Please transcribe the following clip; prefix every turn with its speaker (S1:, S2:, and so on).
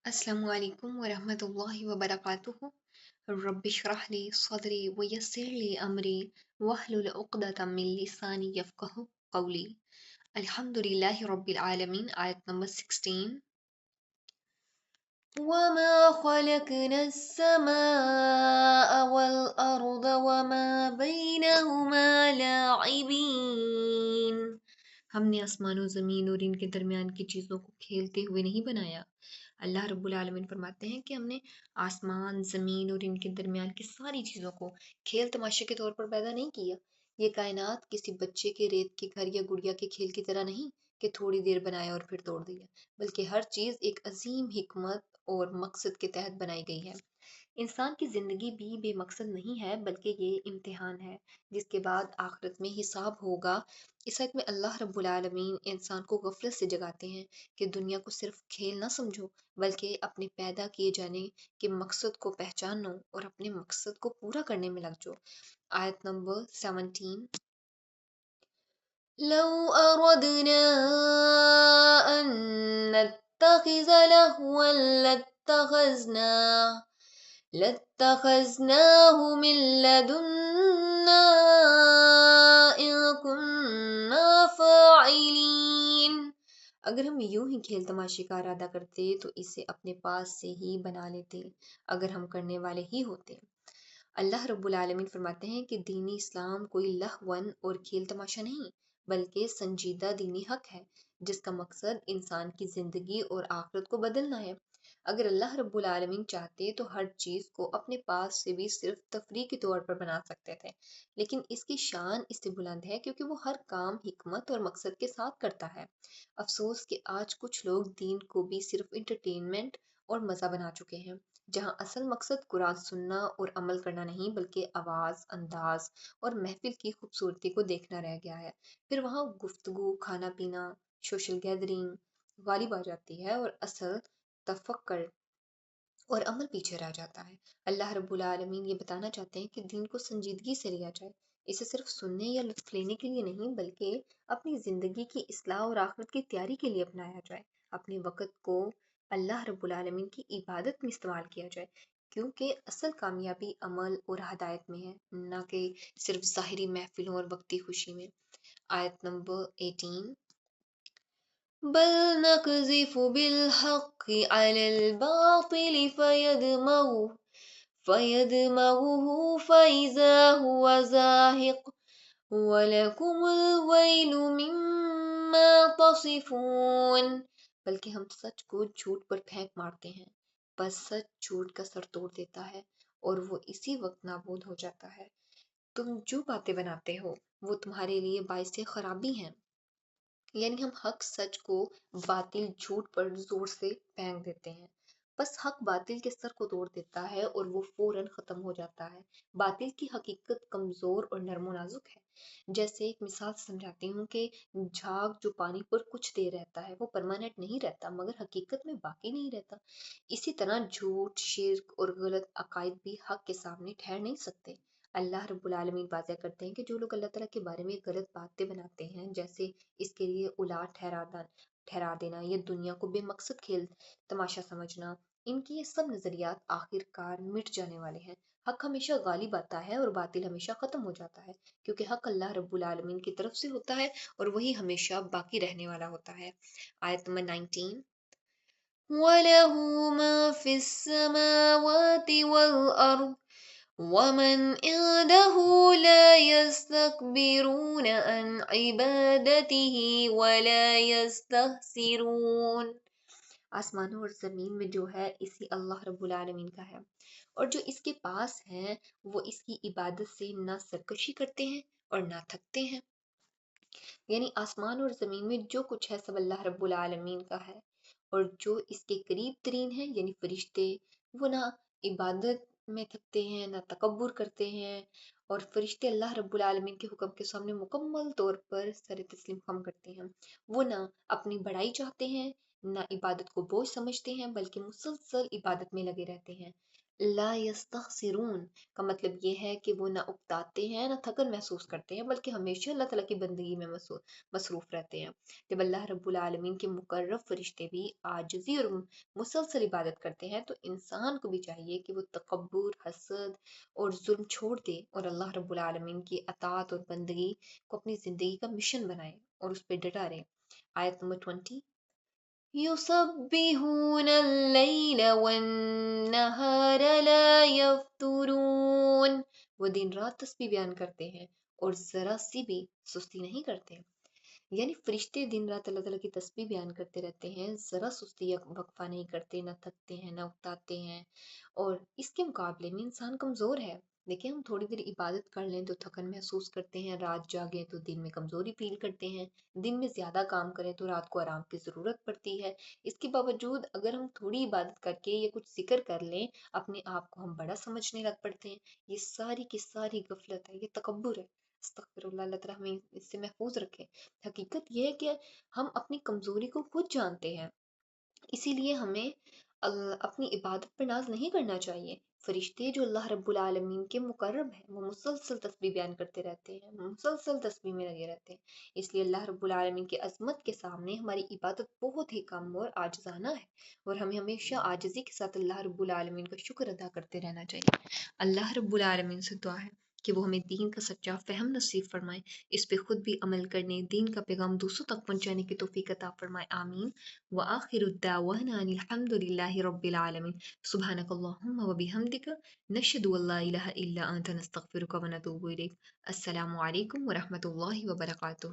S1: अस्सलामु अलैकुम वरहमतुल्लाहि वबरकातुहू। रब्बि इश्रह ली सदरी वयस्सिर ली अमरी वहलुल उक़दतम मिन लिसानी यफ़क़हू क़ौली। अल्हम्दुलिल्लाहि रब्बिल आलमीन। आयत नंबर 16। वमा ख़लक़ना अस्समाअ वल अर्द वमा बैनहुमा लाइबीन। हमने आसमान और ज़मीन और इनके दरमियान की चीज़ों को खेलते हुए नहीं बनाया। अल्लाह रब्बुल आलमीन फरमाते हैं कि हमने आसमान, ज़मीन और इनके दरमियान की सारी चीज़ों को खेल तमाशे के तौर पर पैदा नहीं किया। ये कायनात किसी बच्चे के रेत के घर या गुड़िया के खेल की तरह नहीं कि थोड़ी देर बनाया और फिर तोड़ दिया, बल्कि हर चीज़ एक अजीम हिकमत और मकसद के तहत बनाई गई है। इंसान की ज़िंदगी भी बेमकसद नहीं है, बल्कि ये इम्तिहान है जिसके बाद आखिरत में हिसाब होगा। इस आयत में अल्लाह रब्बुल आलमीन इंसान को गफलत से जगाते हैं कि दुनिया को सिर्फ खेल ना समझो, बल्कि अपने पैदा किए जाने के मकसद को पहचानो और अपने मकसद को पूरा करने में लग जाओ। आयत नंबर 17। लौ अरदना अन नत्तखिज़ लहवन लत्तखज़नाहु मिन लदुन्ना इन कुन्ना फ़ाइलीन। अगर हम यूं ही खेल तमाशे का इरादा करते तो इसे अपने पास से ही बना लेते, अगर हम करने वाले ही होते। अल्लाह रब्बुल आलमीन फरमाते हैं कि दीनी इस्लाम कोई लहवन और खेल तमाशा नहीं, बल्कि संजीदा दीनी हक है जिसका मकसद इंसान की ज़िंदगी और आखिरत को बदलना है। अगर अल्लाह रब्बुल आलमीन चाहते तो हर चीज़ को अपने पास से भी सिर्फ तफरीह के तौर पर बना सकते थे, लेकिन इसकी शान इससे बुलंद है क्योंकि वो हर काम हिकमत और मकसद के साथ करता है। अफसोस कि आज कुछ लोग दीन को भी सिर्फ इंटरटेनमेंट और मज़ा बना चुके हैं, जहाँ असल मकसद कुरान सुनना और अमल करना नहीं, बल्कि आवाज़, अंदाज और महफिल की खूबसूरती को देखना रह गया है। फिर वहाँ गुफ्तगू, खाना पीना, सोशल गैदरिंग गालिब आ जाती है और असल तफक्कर और अमल पीछे रह जाता है। अल्लाह रब्बुल आलमीन ये बताना चाहते हैं कि दीन को संजीदगी से लिया जाए, इसे सिर्फ सुनने या लुत्फ लेने के लिए नहीं, बल्कि अपनी ज़िंदगी की इस्लाह और आखिरत की तैयारी के लिए अपनाया जाए। अपने वक़्त को अल्लाह रब्बुल आलमीन की इबादत में इस्तेमाल किया जाए, क्योंकि असल कामयाबी अमल और हदायत में है, ना कि सिर्फ ज़ाहिरी महफिलों और वक्ती खुशी में। आयत नंबर 18। बल नक़ज़िफ़ु बिल्हक़्क़ि अलल बातिल फ़यदमग़ुहु फ़इज़ा हुव ज़ाहिक़ वलकुमुल वैलु मिम्मा तसिफ़ून। बल्कि हम सच को झूठ पर फेंक मारते हैं, बस सच झूठ का सर तोड़ देता है और वो इसी वक्त नाबूद हो जाता है। तुम जो बातें बनाते हो वो तुम्हारे लिए बाइस खराबी हैं। यानी हम हक सच को बातिल झूठ पर जोर से फेंक देते हैं, बस हक बातिल के सर को तोड़ देता है और वो फौरन खत्म हो जाता है। बातिल की हकीकत कमजोर और नर्मो नाजुक है। जैसे एक मिसाल से समझाती हूँ कि झाग जो पानी पर कुछ देर रहता है वो परमानेंट नहीं रहता, मगर हकीकत में बाकी नहीं रहता। इसी तरह झूठ, शिर्क और गलत अकायद भी हक के सामने ठहर नहीं सकते। अल्लाह रब्बुल आलमीन वाज़ह करते हैं कि जो लोग अल्लाह ताला के बारे में गलत बातें बनाते हैं, जैसे इसके लिए औलाद ठहरा देना या दुनिया को बेमकसद खेल तमाशा समझना, इनके ये सब नजरियात आखिरकार मिट जाने वाले हैं। हक हमेशा गालिब आता है और बातिल हमेशा खत्म हो जाता है, क्योंकि हक अल्लाह रब्बुल आलमीन की तरफ से होता है और वही हमेशा बाकी रहने वाला होता है। आयत नंबर 19। वलहु मा फिस समावाति वल अर्द वमन इंदहु ला यस्तकबिरून अन इबादतिही वला यस्तहसिरून। आसमानों और ज़मीन में जो है इसी अल्लाह रब्बुल आलमीन का है, और जो इसके पास हैं वो इसकी इबादत से ना सरकशी करते हैं और ना थकते हैं। यानी आसमान और ज़मीन में जो कुछ है सब अल्लाह रब्बुल आलमीन का है, और जो इसके करीब तरीन है यानी फरिश्ते, वो ना इबादत में थकते हैं ना तकब्बुर करते हैं, और फरिश्ते अल्लाह रब्बुल आलमीन के हुक्म के सामने मुकम्मल तौर पर सर तस्लीम खम करते हैं। वो ना अपनी बड़ाई चाहते हैं, ना इबादत को बोझ समझते हैं, बल्कि मुसलसल इबादत में लगे रहते हैं। لا یستخسرون کا مطلب یہ ہے کہ وہ نہ اکتاتے ہیں نہ تھکن محسوس کرتے ہیں، بلکہ ہمیشہ اللہ تعالیٰ کی بندگی میں مصروف رہتے ہیں۔ جب اللہ رب العالمین کے مقرب فرشتے بھی عاجزی اور مسلسل عبادت کرتے ہیں تو انسان کو بھی چاہیے کہ وہ تکبر، حسد اور ظلم چھوڑ دے اور اللہ رب العالمین کی اطاعت اور بندگی کو اپنی زندگی کا مشن بنائے اور اس پہ ڈٹا رہے۔ آیت نمبر 20، يسبحون الليل والنهار لا يفترون، وہ دن رات تسبیح بیان کرتے ہیں اور ذرا سی بھی سستی نہیں کرتے۔ یعنی فرشتے دن رات اللہ تعالیٰ کی تسبیح بیان کرتے رہتے ہیں، ذرا سستی یا وقفہ نہیں کرتے، نہ تھکتے ہیں نہ اکتاتے ہیں، اور اس کے مقابلے میں انسان کمزور ہے۔ دیکھیں ہم تھوڑی دیر عبادت کر لیں تو تھکن محسوس کرتے ہیں، رات جاگیں تو دن میں کمزوری فیل کرتے ہیں، دن میں زیادہ کام کریں تو رات کو آرام کی ضرورت پڑتی ہے۔ اس کے باوجود اگر ہم تھوڑی عبادت کر کے یا کچھ ذکر کر لیں اپنے آپ کو ہم بڑا سمجھنے لگ پڑتے ہیں۔ یہ ساری کی ساری غفلت ہے، یہ تکبر ہے۔ استغفر اللہ، اللہ تعالیٰ ہمیں اس سے محفوظ رکھے۔ حقیقت یہ ہے کہ ہم اپنی کمزوری کو خود جانتے ہیں، اسی لیے ہمیں اپنی عبادت پر ناز نہیں کرنا چاہیے۔ فرشتے جو اللہ رب العالمین کے مقرب ہیں وہ مسلسل تسبیح بیان کرتے رہتے ہیں، مسلسل تسبیح میں لگے رہتے ہیں۔ اس لیے اللہ رب العالمین کی عظمت کے سامنے ہماری عبادت بہت ہی کم اور عاجزانہ ہے، اور ہمیں ہمیشہ عاجزی کے ساتھ اللہ رب العالمین کا شکر ادا کرتے رہنا چاہیے۔ اللہ رب العالمین سے دعا ہے کہ وہ ہمیں دین کا سچا فہم نصیب فرمائے، اس پہ خود بھی عمل کرنے، دین کا پیغام دوسروں تک پہنچانے کی توفیق عطا فرمائے، آمین۔ وآخر الدعوانا ان الحمد للہ رب العالمین، سبحانک اللہم وبحمدک، نشہد ان لا الہ الا انت، نستغفرک ونتوب الیک۔ السلام علیکم ورحمۃ اللہ وبرکاتہ۔